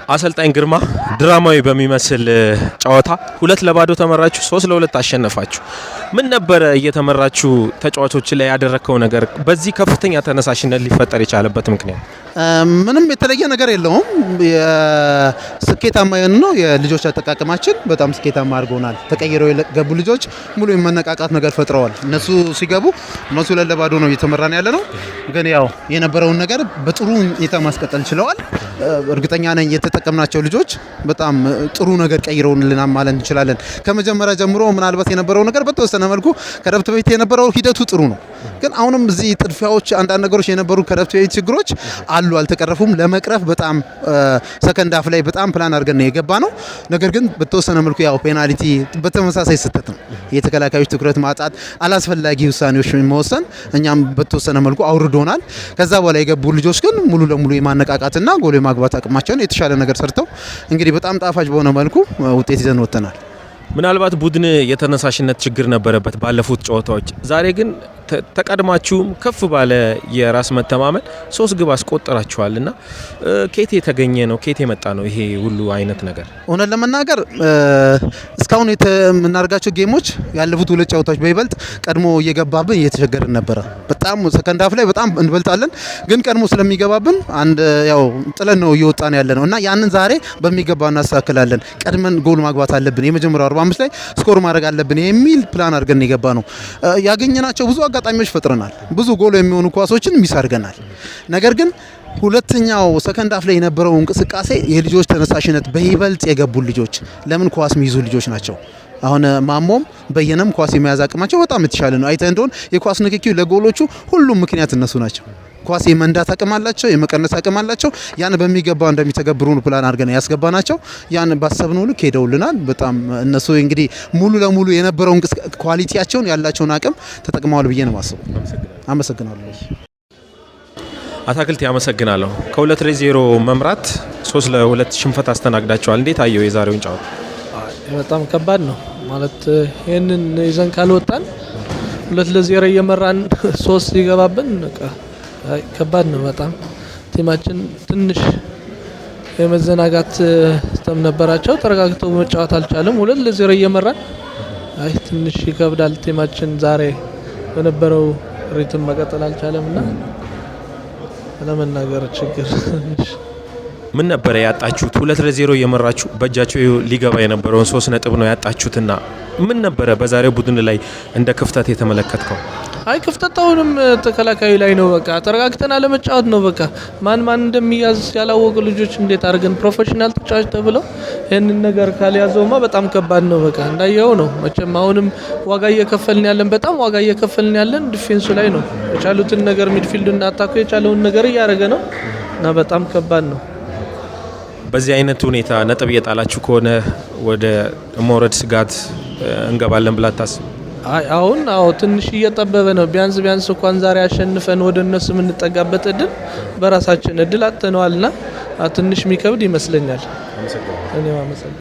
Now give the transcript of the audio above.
አሰልጣኝ ግርማ ድራማዊ በሚመስል ጨዋታ 2-0 ተመራችሁ 3-2 አሸነፋችሁ። ምን ነበረ እየተመራችሁ ተጫዋቾች ላይ ያደረከው ነገር በዚህ ከፍተኛ ተነሳሽነት ሊፈጠር የቻለበት ምክንያት? ምንም የተለየ ነገር የለውም። ስኬታማ ነው የልጆች አጠቃቀማችን በጣም ስኬታማ አድርጎናል። ተቀይረው የገቡ ልጆች ሙሉ የመነቃቃት ነገር ፈጥረዋል። እነሱ ሲገቡ 2-0 ነው እየተመራን ያለ ነው። ግን ያው የነበረውን ነገር በጥሩ ሁኔታ ማስቀጠል ችለዋል። እርግጠኛ ነኝ የተጠቀምናቸው ልጆች በጣም ጥሩ ነገር ቀይረውልናል ማለት እንችላለን። ከመጀመሪያ ጀምሮ ምናልባት የነበረው ነገር በተወሰነ መልኩ ከረፍት ቤት የነበረው ሂደቱ ጥሩ ነው። ግን አሁንም እዚህ ጥድፊያዎች አንዳንድ ነገሮች የነበሩ ከረፍት ቤት ችግሮች አሉ፣ አልተቀረፉም። ለመቅረፍ በጣም ሰከንድ አፍ ላይ በጣም ፕላን አድርገን ነው የገባ ነው። ነገር ግን በተወሰነ መልኩ ያው ፔናልቲ በተመሳሳይ ስህተት ነው የተከላካዮች ትኩረት ማጣት፣ አላስፈላጊ ውሳኔዎች መወሰን እኛም በተወሰነ መልኩ አውርዶናል። ከዛ በኋላ የገቡ ልጆች ግን ሙሉ ለሙሉ የማነቃቃትና ጎል የማግባት አቅማቸውን የተሻለ ነገር ሰርተው እንግዲህ በጣም ጣፋጭ በሆነ መልኩ ውጤት ይዘን ወጥተናል። ምናልባት ቡድን የተነሳሽነት ችግር ነበረበት ባለፉት ጨዋታዎች። ዛሬ ግን ተቀድማችሁም ከፍ ባለ የራስ መተማመን 3 ግብ አስቆጠራችኋልና ኬት የተገኘ ነው? ኬት የመጣ ነው ይሄ ሁሉ አይነት ነገር? እውነት ለመናገር እስካሁን የምናደርጋቸው ጌሞች ያለፉት 2 ጨዋታዎች በይበልጥ ቀድሞ እየገባብን እየተቸገርን ነበረ። በጣም ሰከንድ አፍ ላይ በጣም እንበልጣለን፣ ግን ቀድሞ ስለሚገባብን አንድ ያው ጥለን ነው እየወጣን ያለ ነው እና ያንን ዛሬ በሚገባ እናስተካክላለን። ቀድመን ጎል ማግባት አለብን፣ የመጀመሪያው 45 ላይ ስኮር ማድረግ አለብን የሚል ፕላን አድርገን የገባ ነው። ያገኘናቸው ብዙ አጋጣሚዎች ፈጥረናል። ብዙ ጎል የሚሆኑ ኳሶችን ሚስ አድርገናል። ነገር ግን ሁለተኛው ሰከንድ አፍ ላይ የነበረው እንቅስቃሴ የልጆች ተነሳሽነት በይበልጥ የገቡ ልጆች ለምን ኳስ የሚይዙ ልጆች ናቸው። አሁን ማሞም በየነም ኳስ የመያዝ አቅማቸው በጣም የተሻለ ነው። አይተ እንደሆነ የኳስ ንክኪው ለጎሎቹ ሁሉም ምክንያት እነሱ ናቸው። ኳስ የመንዳት አቅም አላቸው፣ የመቀነስ አቅም አላቸው። ያን በሚገባ እንደሚተገብሩ ፕላን አድርገን ያስገባናቸው ያን ባሰብነው ልክ ሄደውልናል። በጣም እነሱ እንግዲህ ሙሉ ለሙሉ የነበረው ኳሊቲያቸውን ያላቸውን አቅም ተጠቅመዋል ብዬ ነው ማስበው። አመሰግናለሁ። አታክልት ያመሰግናለሁ። ከ2-0 መምራት 3-2 ሽንፈት አስተናግዳቸዋል። እንዴት አየው የዛሬውን ጨዋታ? በጣም ከባድ ነው ማለት ይሄንን ይዘን ካልወጣን 2-0 እየመራን 3 ይገባብን ከባድ ነው በጣም። ቲማችን ትንሽ የመዘናጋት ተም ነበራቸው። ተረጋግተው መጫወት አልቻለም። 2-0 እየመራን ትንሽ ይከብዳል። ቲማችን ዛሬ በነበረው ሪትም መቀጠል አልቻለምና ለመናገር ችግር። ምን ነበር ያጣችሁት? 2-0 እየመራችሁ በእጃችሁ ሊገባ የነበረውን 3 ነጥብ ነው ያጣችሁትና ምን ነበረ በዛሬው ቡድን ላይ እንደ ክፍተት የተመለከትከው? ክፍተታውንም ተከላካዩ ላይ ነው። በቃ ተረጋግተን አለመጫወት ነው። በቃ ማን እንደሚያዝ ያላወቁ ልጆች እንዴት አድርገን ፕሮፌሽናል ተጫዋች ተብለው ይህንን ነገር ካልያዘውማ በጣም ከባድ ነው። በቃ እንዳየው ነው። መቼም አሁንም ዋጋ እየከፈልን ያለን በጣም ዋጋ እየከፈልን ያለን ዲፌንሱ ላይ ነው። የቻሉትን ነገር ሚድፊልዱና አታኩ የቻለውን ነገር እያደረገ ነው እና በጣም ከባድ ነው። በዚህ አይነት ሁኔታ ነጥብ እየጣላችሁ ከሆነ ወደ መውረድ ስጋት እንገባለን ብላ ታስብ? አሁን ትንሽ እየጠበበ ነው። ቢያንስ እንኳን ዛሬ አሸንፈን ወደ እነሱ የምንጠጋበት እድል በራሳችን እድል አጥተነዋልና ትንሽ የሚከብድ ይመስለኛል።